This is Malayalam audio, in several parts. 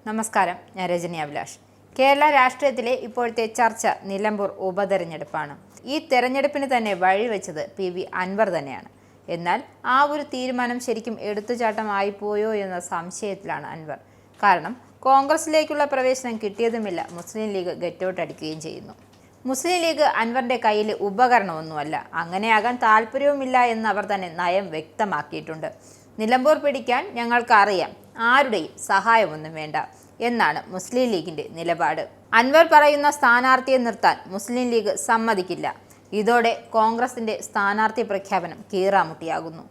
നമസ്കാരം, ഞാൻ രജനി അഭിലാഷ്. കേരള രാഷ്ട്രീയത്തിലെ ഇപ്പോഴത്തെ ചർച്ച നിലമ്പൂർ ഉപതെരഞ്ഞെടുപ്പാണ്. ഈ തെരഞ്ഞെടുപ്പിന് തന്നെ വഴിവെച്ചത് PV അൻവർ തന്നെയാണ്. എന്നാൽ ആ ഒരു തീരുമാനം ശരിക്കും എടുത്തുചാട്ടമായിപ്പോയോ എന്ന സംശയത്തിലാണ് അൻവർ. കാരണം കോൺഗ്രസിലേക്കുള്ള പ്രവേശനം കിട്ടിയതുമില്ല, മുസ്ലിം ലീഗ് ഗെറ്റൗട്ട് അടിക്കുകയും ചെയ്യുന്നു. മുസ്ലിം ലീഗ് അൻവറിന്റെ കയ്യിൽ ഉപകരണമൊന്നുമല്ല, അങ്ങനെയാകാൻ താല്പര്യവുമില്ല എന്ന് അവർ തന്നെ നയം വ്യക്തമാക്കിയിട്ടുണ്ട്. നിലമ്പൂർ പിടിക്കാൻ ഞങ്ങൾക്കറിയാം, ആരുടെയും സഹായമൊന്നും വേണ്ട എന്നാണ് മുസ്ലിം ലീഗിന്റെ നിലപാട്. അൻവർ പറയുന്ന സ്ഥാനാർത്ഥിയെ നിർത്താൻ മുസ്ലിം ലീഗ് സമ്മതിക്കില്ല. ഇതോടെ കോൺഗ്രസിന്റെ സ്ഥാനാർത്ഥി പ്രഖ്യാപനം കീറാമുട്ടിയാകുന്നു.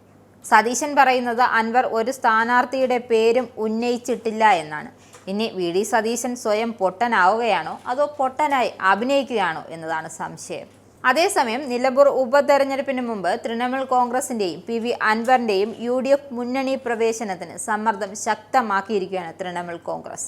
സതീശൻ പറയുന്നത് അൻവർ ഒരു സ്ഥാനാർത്ഥിയുടെ പേരും ഉന്നയിച്ചിട്ടില്ല എന്നാണ്. ഇനി VD സതീശൻ സ്വയം പൊട്ടനാവുകയാണോ അതോ പൊട്ടനായി അഭിനയിക്കുകയാണോ എന്നതാണ് സംശയം. അതേസമയം നിലമ്പൂർ ഉപതെരഞ്ഞെടുപ്പിന് മുമ്പ് തൃണമൂൽ കോൺഗ്രസിന്റെയും PV അൻവറിന്റെയും UDF മുന്നണി പ്രവേശനത്തിന് സമ്മർദ്ദം ശക്തമാക്കിയിരിക്കുകയാണ് തൃണമൂൽ കോൺഗ്രസ്.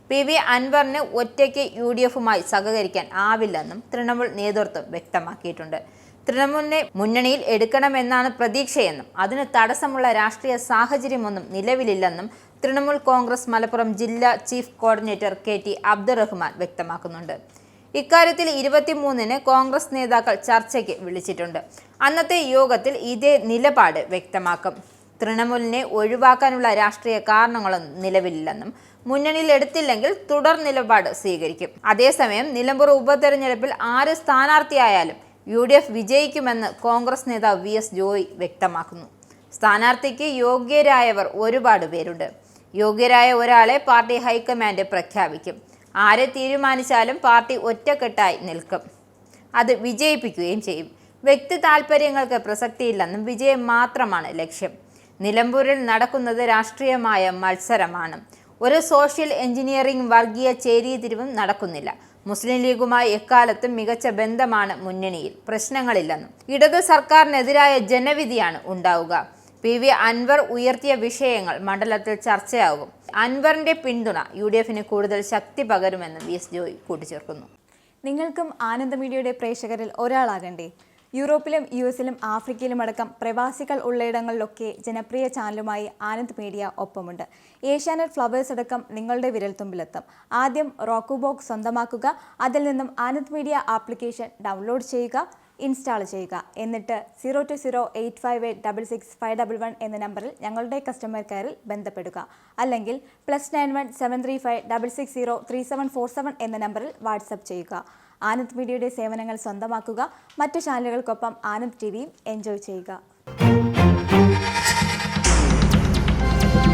PV അൻവറിന് ഒറ്റയ്ക്ക് UDFുമായി സഹകരിക്കാൻ ആവില്ലെന്നും തൃണമൂൽ നേതൃത്വം വ്യക്തമാക്കിയിട്ടുണ്ട്. തൃണമൂലിനെ മുന്നണിയിൽ എടുക്കണമെന്നാണ് പ്രതീക്ഷയെന്നും അതിന് തടസ്സമുള്ള രാഷ്ട്രീയ സാഹചര്യമൊന്നും നിലവിലില്ലെന്നും തൃണമൂൽ കോൺഗ്രസ് മലപ്പുറം ജില്ലാ ചീഫ് കോർഡിനേറ്റർ KT അബ്ദുറഹ്മാൻ വ്യക്തമാക്കുന്നുണ്ട്. ഇക്കാര്യത്തിൽ 23-ന് കോൺഗ്രസ് നേതാക്കൾ ചർച്ചയ്ക്ക് വിളിച്ചിട്ടുണ്ട്. അന്നത്തെ യോഗത്തിൽ ഇതേ നിലപാട് വ്യക്തമാക്കും. തൃണമൂലിനെ ഒഴിവാക്കാനുള്ള രാഷ്ട്രീയ കാരണങ്ങളൊന്നും നിലവിലില്ലെന്നും മുന്നണിയിൽ എടുത്തില്ലെങ്കിൽ തുടർ നിലപാട് സ്വീകരിക്കും. അതേസമയം നിലമ്പൂർ ഉപതെരഞ്ഞെടുപ്പിൽ ആര് സ്ഥാനാർത്ഥിയായാലും UDF വിജയിക്കുമെന്ന് കോൺഗ്രസ് നേതാവ് VS ജോയ് വ്യക്തമാക്കുന്നു. സ്ഥാനാർത്ഥിക്ക് യോഗ്യരായവർ ഒരുപാട് പേരുണ്ട്. യോഗ്യരായ ഒരാളെ പാർട്ടി ഹൈക്കമാൻഡ് പ്രഖ്യാപിക്കും. ആരെ തീരുമാനിച്ചാലും പാർട്ടി ഒറ്റക്കെട്ടായി നിൽക്കും, അത് വിജയിപ്പിക്കുകയും ചെയ്യും. വ്യക്തി താൽപ്പര്യങ്ങൾക്ക് പ്രസക്തിയില്ലെന്നും വിജയം മാത്രമാണ് ലക്ഷ്യം. നിലമ്പൂരിൽ നടക്കുന്നത് രാഷ്ട്രീയമായ മത്സരമാണ്. ഒരു സോഷ്യൽ എഞ്ചിനീയറിംഗ് വർഗീയ ചേരിതിരിവും നടക്കുന്നില്ല. മുസ്ലിം ലീഗുമായി എക്കാലത്തും മികച്ച ബന്ധമാണ് മുന്നണിയിൽ, പ്രശ്നങ്ങളില്ലെന്നും ഇടത് സർക്കാരിനെതിരായ ജനവിധിയാണ് ഉണ്ടാവുക. PV അൻവർ ഉയർത്തിയ വിഷയങ്ങൾ മണ്ഡലത്തിൽ ചർച്ചയാകും. അൻവറിന്റെ പിന്തുണ UDFന് കൂടുതൽ ശക്തി പകരുമെന്ന് VS ജോയ് കൂട്ടിച്ചേർക്കുന്നു. നിങ്ങൾക്കും ആനന്ദ മീഡിയയുടെ പ്രേക്ഷകരിൽ ഒരാളാകണ്ടേ? യൂറോപ്പിലും US-ലും ആഫ്രിക്കയിലും അടക്കം പ്രവാസികൾ ഉള്ളയിടങ്ങളിലൊക്കെ ജനപ്രിയ ചാനലുമായി ആനന്ദ് മീഡിയ ഒപ്പമുണ്ട്. ഏഷ്യാനെറ്റ് ഫ്ലവേഴ്സ് അടക്കം നിങ്ങളുടെ വിരൽത്തുമ്പിലെത്തും. ആദ്യം റോക്കു ബോക്സ് സ്വന്തമാക്കുക, അതിൽ നിന്നും ആനന്ദ് മീഡിയ ആപ്ലിക്കേഷൻ ഡൗൺലോഡ് ചെയ്യുക, ഇൻസ്റ്റാൾ ചെയ്യുക. എന്നിട്ട് 0208586651 എന്ന നമ്പറിൽ ഞങ്ങളുടെ കസ്റ്റമർ കെയറിൽ ബന്ധപ്പെടുക. അല്ലെങ്കിൽ +91 735 660 3747 എന്ന നമ്പറിൽ വാട്സപ്പ് ചെയ്യുക. ആനന്ദ് മീഡിയയുടെ സേവനങ്ങൾ സ്വന്തമാക്കുക. മറ്റു ചാനലുകൾക്കൊപ്പം ആനന്ദ് TVയും എൻജോയ് ചെയ്യുക.